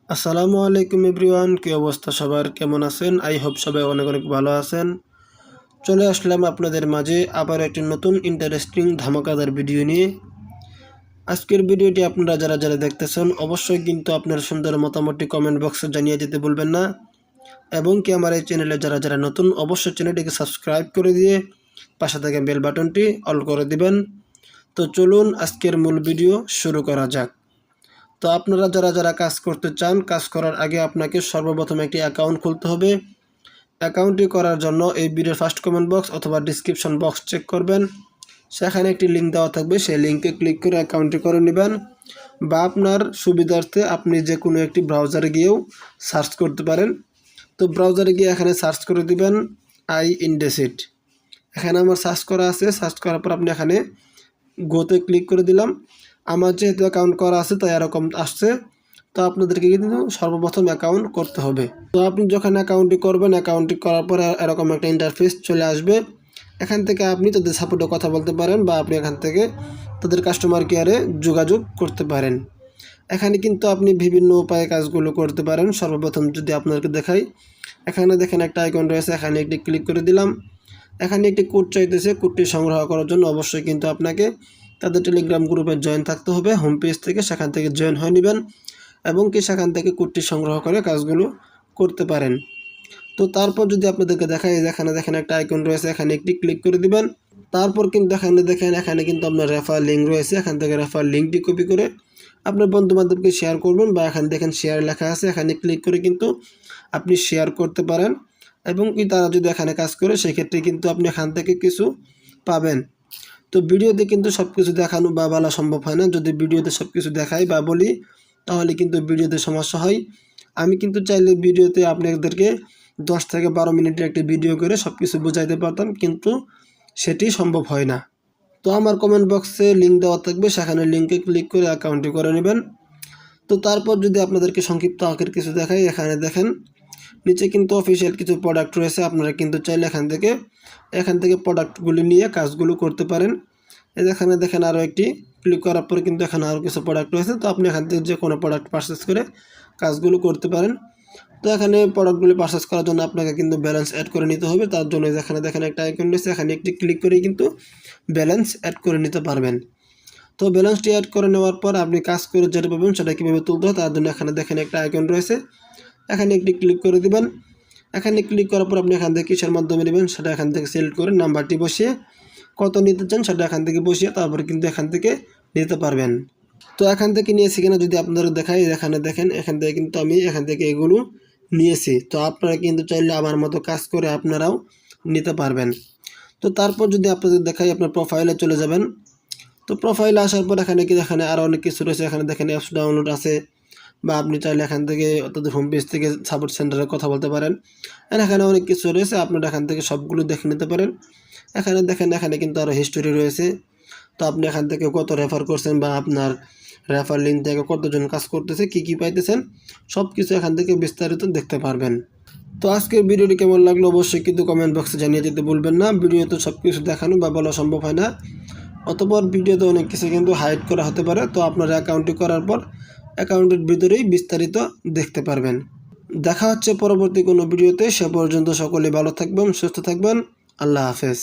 আসসালামু আলাইকুম এভরিওয়ান, কি অবস্থা সবার, কেমন আছেন? আই হোপ সবাই অনেক অনেক ভালো আছেন। চলে আসলাম আপনাদের মাঝে আবার একটি নতুন ইন্টারেস্টিং ধামাকাদার ভিডিও নিয়ে। আজকের ভিডিওটি আপনারা যারা যারা দেখতেছেন অবশ্যই কিন্তু আপনার সুন্দর মতামতটি কমেন্ট বক্সে জানিয়ে যেতে ভুলবেন না, এবং কি আমার এই চ্যানেলে যারা যারা নতুন অবশ্যই চ্যানেলটিকে সাবস্ক্রাইব করে দিয়ে পাশে থাকা বেল বাটনটি অল করে দিবেন। তো চলুন আজকের মূল ভিডিও শুরু করা যাক। তো আপনারা যারা যারা কাজ করতে চান, কাজ করার আগে আপনাকে সর্বপ্রথম একটি অ্যাকাউন্ট খুলতে হবে। অ্যাকাউন্টটি করার জন্য এই ভিডিওর ফার্স্ট কমেন্ট বক্স অথবা ডিসক্রিপশন বক্স চেক করবেন, সেখানে একটি লিঙ্ক দেওয়া থাকবে, সেই লিঙ্কে ক্লিক করে অ্যাকাউন্টটি করে নেবেন। বা আপনার সুবিধার্থে আপনি যে কোনো একটি ব্রাউজারে গিয়েও সার্চ করতে পারেন। তো ব্রাউজারে গিয়ে এখানে সার্চ করে দিবেন iIndesit। এখানে আমার সার্চ করা আছে, সার্চ করার পর আপনি এখানে গোতে ক্লিক করে দিলাম। আমার যেহেতু অ্যাকাউন্ট করা আছে তাই এরকম আসছে। তো আপনাদেরকে কিন্তু সর্বপ্রথম অ্যাকাউন্ট করতে হবে। তো আপনি যখন অ্যাকাউন্টটি করবেন, অ্যাকাউন্টটি করার পরে এরকম একটা ইন্টারফেস চলে আসবে। এখান থেকে আপনি তাদের সাপোর্টে কথা বলতে পারেন বা আপনি এখান থেকে তাদের কাস্টমার কেয়ারে যোগাযোগ করতে পারেন। এখানে কিন্তু আপনি বিভিন্ন উপায়ে কাজগুলো করতে পারেন। সর্বপ্রথম যদি আপনাদেরকে দেখাই, এখানে দেখেন একটা আইকন রয়েছে, এখানে একটি ক্লিক করে দিলাম। এখানে একটি কোড চাইতেছে, কোডটি সংগ্রহ করার জন্য অবশ্যই কিন্তু আপনাকে তাদের টেলিগ্রাম গ্রুপে জয়েন থাকতে হবে। হোম পেজ থেকে সেখান থেকে জয়েন হয়ে নেবেন এবং কি সেখান থেকে কোডটি সংগ্রহ করে কাজগুলো করতে পারেন। তো তারপর যদি আপনাদেরকে দেখাই, এখানে দেখেন একটা আইকন রয়েছে, এখানে একটি ক্লিক করে দিবেন। তারপর কিন্তু এখানে দেখেন, এখানে কিন্তু আপনার রেফার লিঙ্ক রয়েছে, এখান থেকে রেফার লিঙ্কটি কপি করে আপনার বন্ধুবান্ধবকে শেয়ার করবেন। বা এখানে দেখেন শেয়ার লেখা আছে, এখানে ক্লিক করে কিন্তু আপনি শেয়ার করতে পারেন। এবং কি তারা যদি এখানে কাজ করে সেক্ষেত্রে কিন্তু আপনি এখান থেকে কিছু পাবেন। তো ভিডিওতে কিন্তু সব কিছু দেখানো বা বলা সম্ভব হয় না। যদি ভিডিওতে সব কিছু দেখাই বা বলি তাহলে কিন্তু ভিডিওতে সমস্যা হয়। আমি কিন্তু চাইলে ভিডিওতে আপনাদেরকে 10 থেকে 12 মিনিটের একটি ভিডিও করে সব কিছু বোঝাইতে পারতাম, কিন্তু সেটি সম্ভব হয় না। তো আমার কমেন্ট বক্সে লিঙ্ক দেওয়া থাকবে, সেখানে লিঙ্কে ক্লিক করে অ্যাকাউন্টটি করে নেবেন। তো তারপর যদি আপনাদেরকে সংক্ষিপ্ত আকারে কিছু দেখাই, এখানে দেখেন নিচে কিন্তু অফিসিয়াল কিছু প্রোডাক্ট রয়েছে। আপনারা কিন্তু চাইলে এখান থেকে প্রোডাক্টগুলি নিয়ে কাজগুলো করতে পারেন। এখানে দেখেন আরও একটি ক্লিক করার পরে কিন্তু এখানে আরও কিছু প্রোডাক্ট রয়েছে। তো আপনি এখান থেকে যে কোনো প্রোডাক্ট পারচেস করে কাজগুলো করতে পারেন। তো এখানে প্রোডাক্টগুলি পারচেস করার জন্য আপনাকে কিন্তু ব্যালেন্স অ্যাড করে নিতে হবে। তার জন্য এখানে দেখেন একটা আইকন রয়েছে, এখানে একটি ক্লিক করেই কিন্তু ব্যালেন্স অ্যাড করে নিতে পারবেন। তো ব্যালেন্সটি অ্যাড করে নেওয়ার পর আপনি কাজ করে যেটা পাবেন সেটা কীভাবে তুলতে হয় তার জন্য এখানে দেখেন একটা আইকন রয়েছে, এখানে একটি ক্লিক করে দিবেন। এখানে ক্লিক করার পর আপনি এখান থেকে কিসের মাধ্যমে নেবেন সেটা এখান থেকে সিলেক্ট করে নাম্বারটি বসিয়ে কত নিতে চান সেটা এখান থেকে বসিয়ে তারপরে কিন্তু এখান থেকে নিতে পারবেন। তো এখান থেকে নিয়েছি কিনা যদি আপনারা দেখাই, এখানে দেখেন এখান থেকে কিন্তু আমি এখান থেকে এগুলো নিয়েছি। তো আপনারা কিন্তু চাইলে আমার মতো কাজ করে আপনারাও নিতে পারবেন। তো তারপর যদি আপনাদের দেখাই, আপনার প্রোফাইলে চলে যাবেন। তো প্রোফাইলে আসার পর এখানে আরও অনেক কিছু রয়েছে। এখানে দেখেন অ্যাপস ডাউনলোড আছে, বা আপনি চাইলে এখান থেকে তাদের হোম পেজ থেকে সাপোর্ট সেন্টারে কথা বলতে পারেন। এখানে অনেক কিছু রয়েছে, আপনারা এখান থেকে সবগুলো দেখে নিতে পারেন। এখানে দেখেন এখানে কিন্তু আরও হিস্টোরি রয়েছে। তো আপনি এখান থেকে কত রেফার করছেন বা আপনার রেফার লিঙ্ক থেকে কতজন কাজ করতেছে, কী পাইতেছেন, সব কিছু এখান থেকে বিস্তারিত দেখতে পারবেন। তো আজকের ভিডিওটি কেমন লাগলো অবশ্যই কিন্তু কমেন্ট বক্সে জানিয়ে যেতে ভুলবেন না। ভিডিওতে সব কিছু দেখানো বা বলা সম্ভব হয় না, অতঃপর ভিডিওতে অনেক কিছু কিন্তু হাইড করা হতে পারে। তো আপনার অ্যাকাউন্টটি করার পর অ্যাকাউন্টের ভিতরেই বিস্তারিত দেখতে পারবেন। দেখা হচ্ছে পরবর্তী কোনো ভিডিওতে। সে পর্যন্ত সকলে ভালো থাকবেন, সুস্থ থাকবেন। আল্লাহ হাফেজ।